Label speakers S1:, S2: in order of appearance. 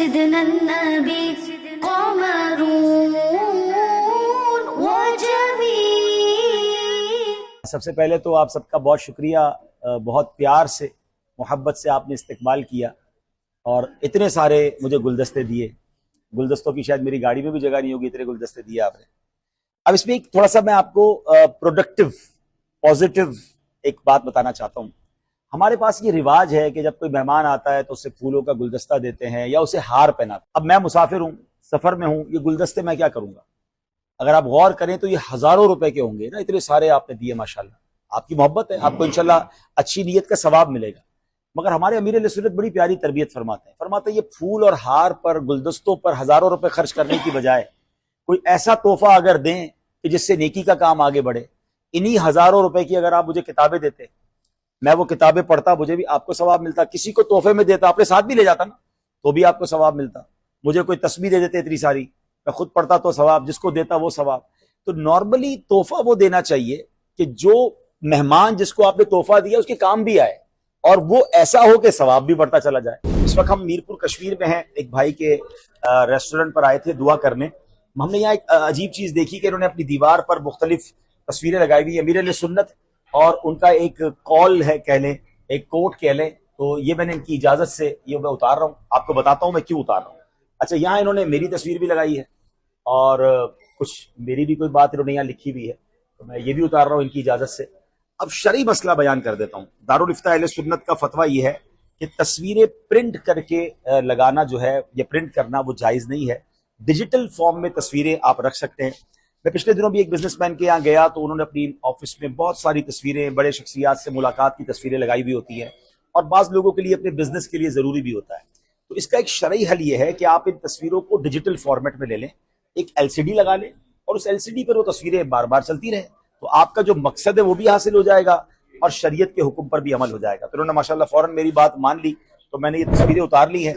S1: سيدنا النبي قمرون وجميل.
S2: سب سے پہلے تو آپ سب کا بہت شکریہ، بہت پیار سے محبت سے آپ نے استقبال کیا اور اتنے سارے مجھے گلدستے دیے. گلدستوں کی شاید میری گاڑی میں بھی جگہ نہیں ہوگی، اتنے گلدستے دیے آپ نے. اب اس میں ایک تھوڑا سا میں آپ کو پروڈکٹیو پازیٹیو ایک بات بتانا چاہتا ہوں. ہمارے پاس یہ رواج ہے کہ جب کوئی مہمان آتا ہے تو اسے پھولوں کا گلدستہ دیتے ہیں یا اسے ہار پہناتے ہیں. اب میں مسافر ہوں، سفر میں ہوں، یہ گلدستے میں کیا کروں گا؟ اگر آپ غور کریں تو یہ ہزاروں روپے کے ہوں گے نا، اتنے سارے آپ نے دیے ماشاءاللہ. آپ کی محبت ہے، آپ کو انشاءاللہ اچھی نیت کا ثواب ملے گا. مگر ہمارے امیر اہل سنت بڑی پیاری تربیت فرماتے ہیں یہ پھول اور ہار پر، گلدستوں پر ہزاروں روپے خرچ کرنے کی بجائے کوئی ایسا تحفہ اگر دیں کہ جس سے نیکی کا کام آگے بڑھے. انہی ہزاروں روپے کی اگر آپ مجھے کتابیں دیتے، میں وہ کتابیں پڑھتا، مجھے بھی آپ کو ثواب ملتا. کسی کو تحفے میں دیتا، اپنے ساتھ بھی لے جاتا نا تو بھی آپ کو ثواب ملتا. مجھے کوئی تسبیح دے دیتے اتنی ساری، میں خود پڑھتا تو ثواب، جس کو دیتا وہ ثواب. تو نارملی تحفہ وہ دینا چاہیے کہ جو مہمان جس کو آپ نے تحفہ دیا اس کے کام بھی آئے اور وہ ایسا ہو کہ ثواب بھی بڑھتا چلا جائے. اس وقت ہم میرپور کشمیر میں ہیں، ایک بھائی کے ریسٹورنٹ پر آئے تھے دعا کرنے. ہم نے یہاں ایک عجیب چیز دیکھی کہ انہوں نے اپنی دیوار پر مختلف تصویریں لگائی ہوئی ہیں امیر اہل سنت، اور ان کا ایک کال ہے کہہ لیں، ایک کوٹ کہہ لیں. تو یہ میں نے ان کی اجازت سے یہ میں اتار رہا ہوں، آپ کو بتاتا ہوں میں کیوں اتار رہا ہوں. اچھا، یہاں انہوں نے میری تصویر بھی لگائی ہے اور کچھ میری بھی کوئی بات انہوں نے یہاں لکھی ہوئی ہے، تو میں یہ بھی اتار رہا ہوں ان کی اجازت سے. اب شرعی مسئلہ بیان کر دیتا ہوں. دارالافتاء اہل سنت کا فتویٰ یہ ہے کہ تصویریں پرنٹ کر کے لگانا جو ہے، یہ پرنٹ کرنا وہ جائز نہیں ہے. ڈیجیٹل فارم میں تصویریں آپ رکھ سکتے ہیں. میں پچھلے دنوں بھی ایک بزنس مین کے یہاں گیا تو انہوں نے اپنی آفس میں بہت ساری تصویریں، بڑے شخصیات سے ملاقات کی تصویریں لگائی ہوئی ہوتی ہیں، اور بعض لوگوں کے لیے اپنے بزنس کے لیے ضروری بھی ہوتا ہے. تو اس کا ایک شرعی حل یہ ہے کہ آپ ان تصویروں کو ڈیجیٹل فارمیٹ میں لے لیں، ایک LCD لگا لیں اور اس LCD پر وہ تصویریں بار بار چلتی رہیں. تو آپ کا جو مقصد ہے وہ بھی حاصل ہو جائے گا اور شریعت کے حکم پر بھی عمل ہو جائے گا. تو انہوں نے ماشاءاللہ فوراً میری بات مان لی، تو میں نے یہ تصویریں اتار لی ہیں